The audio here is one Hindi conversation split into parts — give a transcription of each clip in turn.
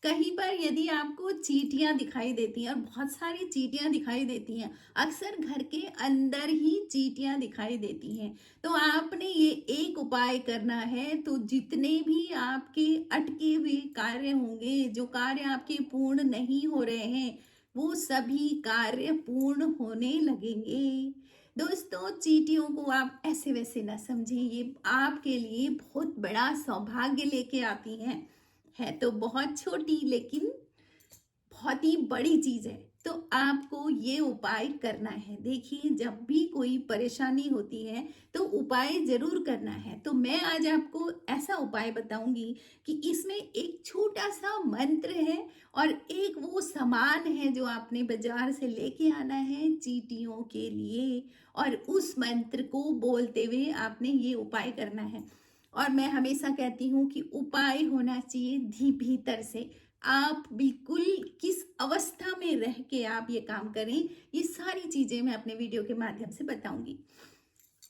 कहीं पर यदि आपको चींटियां दिखाई देती हैं और बहुत सारी चींटियां दिखाई देती हैं, अक्सर घर के अंदर ही चींटियां दिखाई देती हैं, तो आपने ये एक उपाय करना है। तो जितने भी आपके अटके हुए कार्य होंगे, जो कार्य आपके पूर्ण नहीं हो रहे हैं, वो सभी कार्य पूर्ण होने लगेंगे। दोस्तों, चींटियों को आप ऐसे वैसे ना समझें, ये आपके लिए बहुत बड़ा सौभाग्य लेके आती हैं। है तो बहुत छोटी, लेकिन बहुत ही बड़ी चीज है। तो आपको ये उपाय करना है। देखिए, जब भी कोई परेशानी होती है तो उपाय जरूर करना है। तो मैं आज आपको ऐसा उपाय बताऊंगी कि इसमें एक छोटा सा मंत्र है और एक वो सामान है जो आपने बाजार से लेके आना है चींटियों के लिए, और उस मंत्र को बोलते हुए आपने ये उपाय करना है। और मैं हमेशा कहती हूँ कि उपाय होना चाहिए भीतर से। आप बिल्कुल किस अवस्था में रह के आप ये काम करें, ये सारी चीजें मैं अपने वीडियो के माध्यम से बताऊंगी।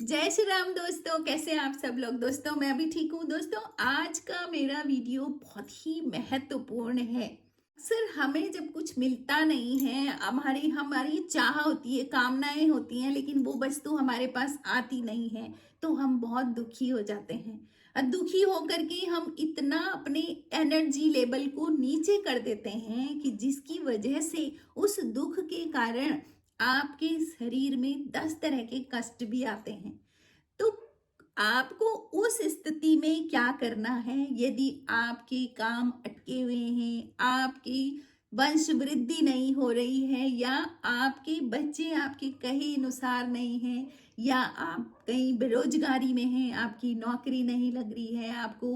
जय श्री राम दोस्तों, कैसे आप सब लोग। दोस्तों, मैं भी ठीक हूँ। दोस्तों, आज का मेरा वीडियो बहुत ही महत्वपूर्ण है। अक्सर हमें जब कुछ मिलता नहीं है, हमारी हमारी चाह होती है, कामनाएं होती हैं, लेकिन वो वस्तु हमारे पास आती नहीं है, तो हम बहुत दुखी हो जाते हैं। और दुखी होकर के हम इतना अपने एनर्जी लेवल को नीचे कर देते हैं कि जिसकी वजह से उस दुख के कारण आपके शरीर में 10 तरह के कष्ट भी आते हैं। तो आपको उस स्थिति में क्या करना है? यदि आपके काम अटके हुए हैं, आपकी वंश वृद्धि नहीं हो रही है, या आपके बच्चे आपके कहे अनुसार नहीं हैं, या आप कहीं बेरोजगारी में हैं, आपकी नौकरी नहीं लग रही है, आपको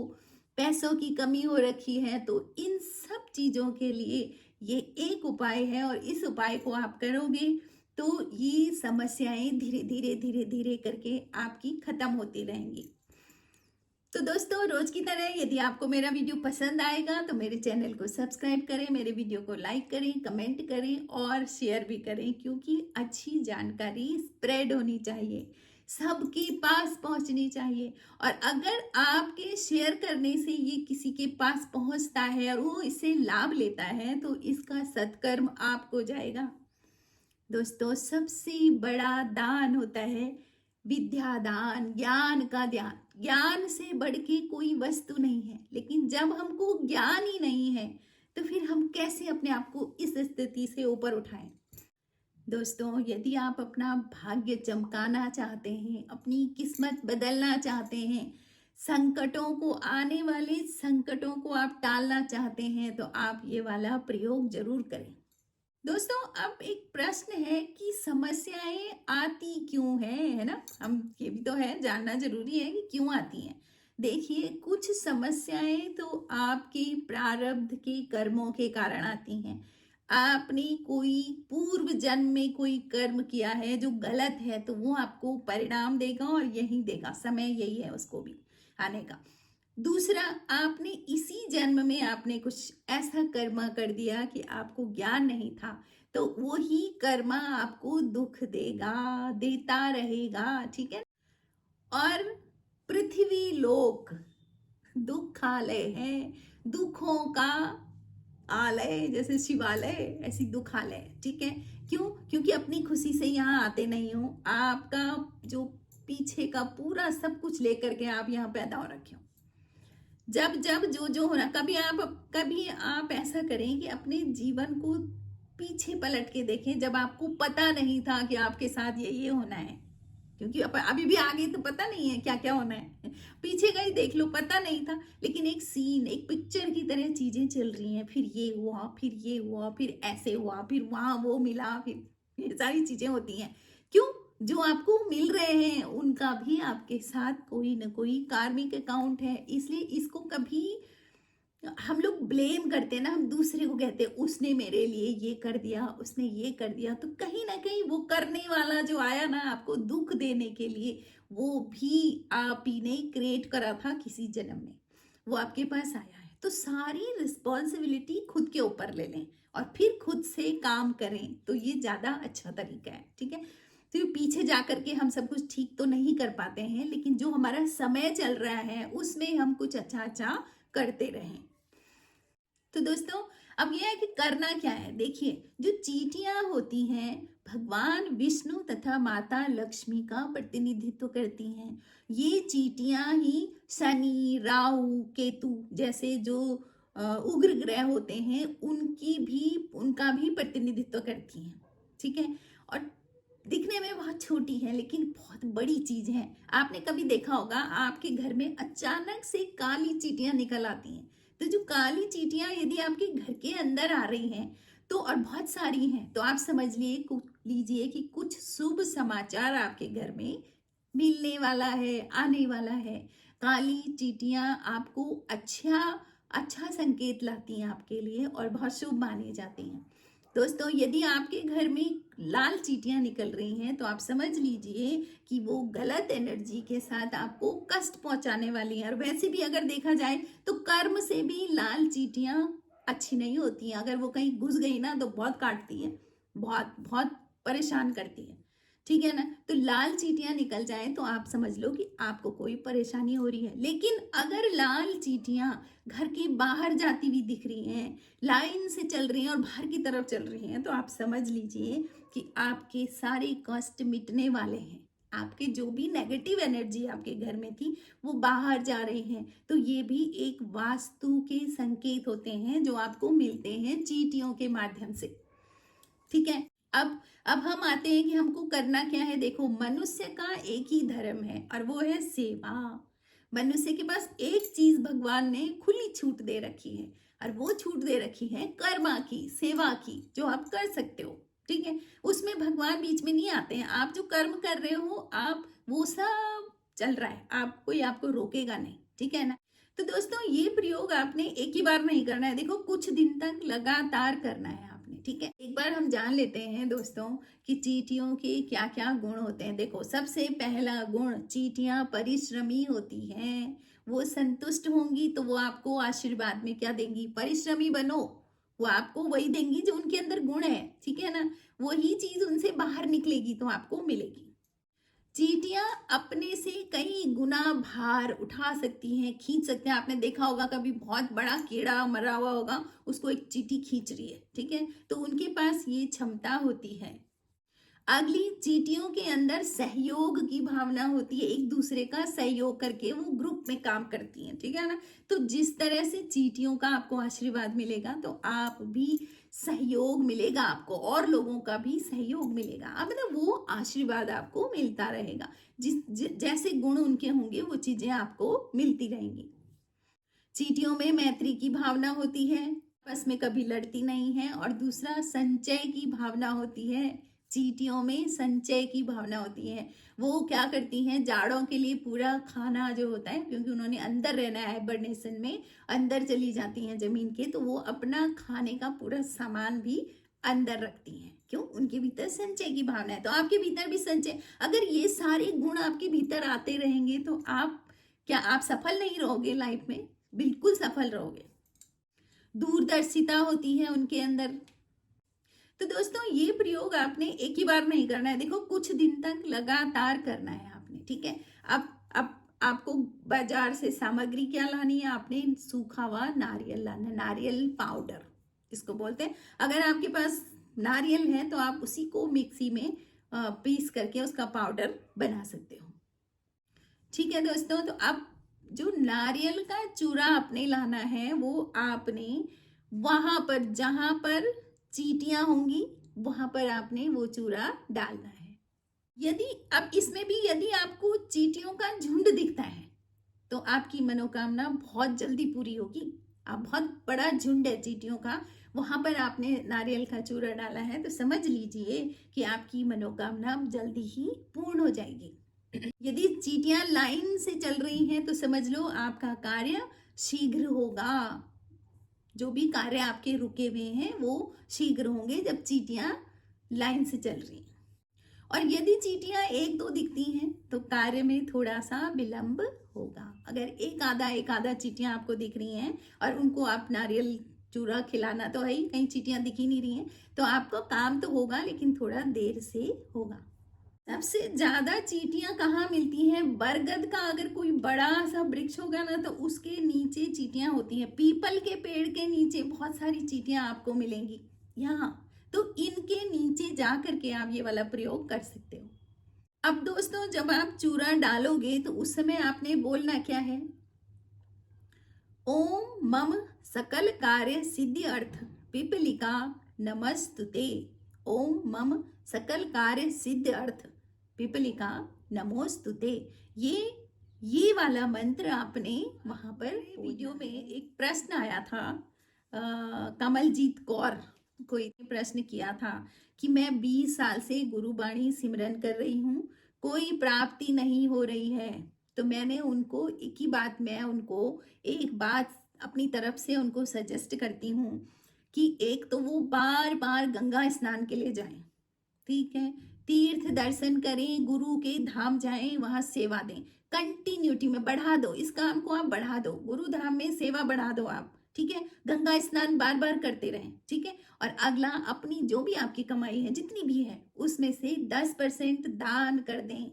पैसों की कमी हो रखी है, तो इन सब चीजों के लिए ये एक उपाय है। और इस उपाय को आप करोगे तो ये समस्याएं धीरे धीरे धीरे धीरे करके आपकी खत्म होती रहेंगी। तो दोस्तों, रोज की तरह यदि आपको मेरा वीडियो पसंद आएगा तो मेरे चैनल को सब्सक्राइब करें, मेरे वीडियो को लाइक करें, कमेंट करें और शेयर भी करें, क्योंकि अच्छी जानकारी स्प्रेड होनी चाहिए, सबके पास पहुंचनी चाहिए। और अगर आपके शेयर करने से ये किसी के पास पहुंचता है और वो इससे लाभ लेता है, तो इसका सत्कर्म आपको जाएगा। दोस्तों, सबसे बड़ा दान होता है विद्या दान, ज्ञान का दान। ज्ञान से बढ़ के कोई वस्तु नहीं है, लेकिन जब हमको ज्ञान ही नहीं है तो फिर हम कैसे अपने आप को इस स्थिति से ऊपर उठाएं। दोस्तों, यदि आप अपना भाग्य चमकाना चाहते हैं, अपनी किस्मत बदलना चाहते हैं, संकटों को, आने वाले संकटों को आप टालना चाहते हैं, तो आप ये वाला प्रयोग जरूर करें। दोस्तों, अब एक प्रश्न है कि समस्याएं आती क्यों है ना? हम ये भी तो है, जानना जरूरी है कि क्यों आती हैं। देखिए, कुछ समस्याएं तो आपके प्रारब्ध के कर्मों के कारण आती हैं। आपने कोई पूर्व जन्म में कोई कर्म किया है जो गलत है, तो वो आपको परिणाम देगा और यही देगा, समय यही है उसको भी आने का। दूसरा, आपने इसी जन्म में आपने कुछ ऐसा कर्मा कर दिया कि आपको ज्ञान नहीं था, तो वही कर्मा आपको दुख देगा, देता रहेगा, ठीक है। और पृथ्वी लोक दुखालय है, दुखों का आलय, जैसे शिवालय ऐसी दुखालय, ठीक है। क्यों? क्योंकि अपनी खुशी से यहाँ आते नहीं हो, आपका जो पीछे का पूरा सब कुछ लेकर के आप यहाँ पैदा हो रखे हो। जब जब जो जो होना, कभी आप ऐसा करें कि अपने जीवन को पीछे पलट के देखें, जब आपको पता नहीं था कि आपके साथ ये होना है। क्योंकि अभी भी आगे तो पता नहीं है क्या क्या होना है, पीछे का ही देख लो, पता नहीं था, लेकिन एक सीन, एक पिक्चर की तरह चीजें चल रही हैं। फिर ये हुआ, फिर ये हुआ, फिर ऐसे हुआ, फिर वहां वो मिला, फिर ये सारी चीजें होती हैं। क्यों? जो आपको मिल रहे हैं उनका भी आपके साथ कोई ना कोई कार्मिक अकाउंट है। इसलिए इसको कभी हम लोग ब्लेम करते हैं ना, हम दूसरे को कहते हैं उसने मेरे लिए ये कर दिया, उसने ये कर दिया, तो कहीं ना कहीं वो करने वाला जो आया ना आपको दुख देने के लिए, वो भी आप ही ने क्रिएट करा था किसी जन्म में, वो आपके पास आया है। तो सारी रिस्पॉन्सिबिलिटी खुद के ऊपर ले लें और फिर खुद से काम करें, तो ये ज्यादा अच्छा तरीका है, ठीक है। तो पीछे जा करके हम सब कुछ ठीक तो नहीं कर पाते हैं, लेकिन जो हमारा समय चल रहा है उसमें हम कुछ अच्छा अच्छा करते रहें। तो दोस्तों अब यह है कि करना क्या है। देखिए, जो चींटियां होती हैं भगवान विष्णु तथा माता लक्ष्मी का प्रतिनिधित्व करती हैं। ये चींटियां ही शनि, राहु, केतु जैसे जो उग्र ग्रह होते हैं उनका भी प्रतिनिधित्व करती हैं। ठीक है। और दिखने में बहुत छोटी है लेकिन बहुत बड़ी चीज है। आपने कभी देखा होगा आपके घर में अचानक से काली चींटियां निकल आती हैं। तो जो काली चींटियां यदि आपके घर के अंदर आ रही हैं तो और बहुत सारी हैं तो आप समझ लीजिए कि कुछ शुभ समाचार आपके घर में मिलने वाला है, आने वाला है। काली चींटियां आपको अच्छा अच्छा संकेत लाती हैं आपके लिए और बहुत शुभ मानी जाती हैं। दोस्तों यदि आपके घर में लाल चींटियां निकल रही हैं तो आप समझ लीजिए कि वो गलत एनर्जी के साथ आपको कष्ट पहुंचाने वाली हैं। और वैसे भी अगर देखा जाए तो कर्म से भी लाल चींटियां अच्छी नहीं होती हैं। अगर वो कहीं घुस गई ना तो बहुत काटती है, बहुत बहुत परेशान करती है। ठीक है ना। तो लाल चींटियां निकल जाए तो आप समझ लो कि आपको कोई परेशानी हो रही है। लेकिन अगर लाल चींटियां घर के बाहर जाती हुई दिख रही हैं, लाइन से चल रही हैं और बाहर की तरफ चल रही हैं तो आप समझ लीजिए कि आपके सारे कष्ट मिटने वाले हैं। आपके जो भी नेगेटिव एनर्जी आपके घर में थी वो बाहर जा रही हैं। तो ये भी एक वास्तु के संकेत होते हैं जो आपको मिलते हैं चींटियों के माध्यम से। ठीक है। अब हम आते हैं कि हमको करना क्या है। देखो, मनुष्य का एक ही धर्म है और वो है सेवा। मनुष्य के पास एक चीज भगवान ने खुली छूट दे रखी है और वो छूट दे रखी है कर्मा की, सेवा की, जो आप कर सकते हो। ठीक है। उसमें भगवान बीच में नहीं आते हैं। आप जो कर्म कर रहे हो आप वो सब चल रहा है, आप कोई आपको रोकेगा नहीं। ठीक है ना। तो दोस्तों ये प्रयोग आपने एक ही बार नहीं करना है। देखो, कुछ दिन तक लगातार करना है आपने। ठीक है। एक बार हम जान लेते हैं दोस्तों कि चींटियों के क्या क्या गुण होते हैं। देखो, सबसे पहला गुण, चींटियां परिश्रमी होती हैं। वो संतुष्ट होंगी तो वो आपको आशीर्वाद में क्या देंगी, परिश्रमी बनो। वो आपको वही देंगी जो उनके अंदर गुण है। ठीक है ना। वही चीज उनसे बाहर निकलेगी तो आपको मिलेगी। चींटियां अपने से कई गुना भार उठा सकती हैं, खींच सकते हैं। आपने देखा होगा कभी बहुत बड़ा कीड़ा मरा हुआ होगा, उसको एक चींटी खींच रही है। ठीक है। तो उनके पास ये क्षमता होती है। अगली, चींटियों के अंदर सहयोग की भावना होती है। एक दूसरे का सहयोग करके वो ग्रुप में काम करती हैं। ठीक है ना। तो जिस तरह से चींटियों का आपको आशीर्वाद मिलेगा तो आप भी सहयोग मिलेगा आपको और लोगों का भी सहयोग मिलेगा। अब ना वो आशीर्वाद आपको मिलता रहेगा। जैसे गुण उनके होंगे वो चीजें आपको मिलती रहेंगी। चींटियों में मैत्री की भावना होती है, आपस में कभी लड़ती नहीं है। और दूसरा, संचय की भावना होती है। चींटियों में संचय की भावना होती है। वो क्या करती हैं, जाड़ों के लिए पूरा खाना जो होता है, क्योंकि उन्होंने अंदर रहना है हाइबरनेशन में, अंदर चली जाती हैं जमीन के, तो वो अपना खाने का पूरा सामान भी अंदर रखती हैं। क्यों? उनके भीतर संचय की भावना है। तो आपके भीतर भी संचय, अगर ये सारे गुण आपके भीतर आते रहेंगे तो आप सफल नहीं रहोगे लाइफ में, बिल्कुल सफल रहोगे। दूरदर्शिता होती है उनके अंदर। तो दोस्तों ये प्रयोग आपने एक ही बार नहीं करना है। देखो, कुछ दिन तक लगातार करना है आपने। ठीक है। अब आपको बाजार से सामग्री क्या लानी है, आपने सूखा हुआ नारियल लाना है, नारियल पाउडर इसको बोलते हैं। अगर आपके पास नारियल है तो आप उसी को मिक्सी में पीस करके उसका पाउडर बना सकते हो। ठीक है दोस्तों। तो अब जो नारियल का चूरा आपने लाना है वो आपने वहां पर जहां पर चींटियां होंगी वहां पर आपने वो चूरा डालना है। यदि अब इसमें भी यदि आपको चींटियों का झुंड दिखता है तो आपकी मनोकामना बहुत जल्दी पूरी होगी। आप बहुत बड़ा झुंड है चींटियों का, वहां पर आपने नारियल का चूरा डाला है तो समझ लीजिए कि आपकी मनोकामना जल्दी ही पूर्ण हो जाएगी। यदि चींटियां लाइन से चल रही हैं तो समझ लो आपका कार्य शीघ्र होगा। जो भी कार्य आपके रुके हुए हैं वो शीघ्र होंगे जब चींटियां लाइन से चल रही हैं। और यदि चींटियां एक दो दिखती हैं तो कार्य में थोड़ा सा विलंब होगा। अगर एक आधा चींटियां आपको दिख रही हैं और उनको आप नारियल चूरा खिलाना तो है ही, कहीं चींटियां दिख ही नहीं रही हैं, तो आपको काम तो होगा लेकिन थोड़ा देर से होगा। सबसे ज्यादा चींटियां कहाँ मिलती हैं? बरगद का अगर कोई बड़ा सा वृक्ष होगा ना तो उसके नीचे चींटियां होती हैं। पीपल के पेड़ के नीचे बहुत सारी चींटियां आपको मिलेंगी यहाँ। तो इनके नीचे जा करके आप ये वाला प्रयोग कर सकते हो। अब दोस्तों, जब आप चूरा डालोगे तो उस समय आपने बोलना क्या है? ओम मम सकल कार्य सिद्धि अर्थ पिपलिका नमस्तुते। ओम मम सकल कार्य सिद्धि अर्थ पिपलिका नमोस्तुते। ये वाला मंत्र आपने वहां पर वीडियो में एक प्रश्न आया था, कमलजीत कौर कोई प्रश्न किया था कि मैं 20 साल से गुरुबाणी सिमरन कर रही हूँ, कोई प्राप्ति नहीं हो रही है। तो मैंने उनको एक ही बात, मैं उनको एक बात अपनी तरफ से उनको सजेस्ट करती हूँ कि एक तो वो बार बार गंगा स्नान के लिए जाएं, ठीक है, तीर्थ दर्शन करें, गुरु के धाम जाएं, वहां सेवा दें, कंटिन्यूटी में बढ़ा दो, इस काम को आप बढ़ा दो, गुरु धाम में सेवा बढ़ा दो आप, ठीक है, गंगा स्नान बार बार करते रहें, ठीक है। और अगला, अपनी जो भी आपकी कमाई है जितनी भी है उसमें से 10% दान कर दें।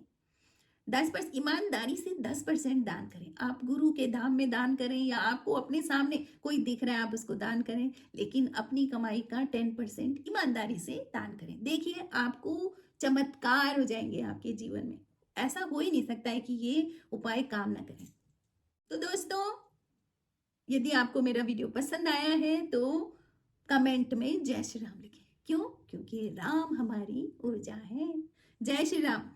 10% ईमानदारी से 10% दान करें। आप गुरु के धाम में दान करें या आपको अपने सामने कोई दिख रहा है आप उसको दान करें, लेकिन अपनी कमाई का 10% ईमानदारी से दान करें। देखिए आपको चमत्कार हो जाएंगे आपके जीवन में। ऐसा हो ही नहीं सकता है कि ये उपाय काम ना करें। तो दोस्तों, यदि आपको मेरा वीडियो पसंद आया है तो कमेंट में जय श्री राम लिखें। क्यों? क्योंकि राम हमारी ऊर्जा है। जय श्री राम।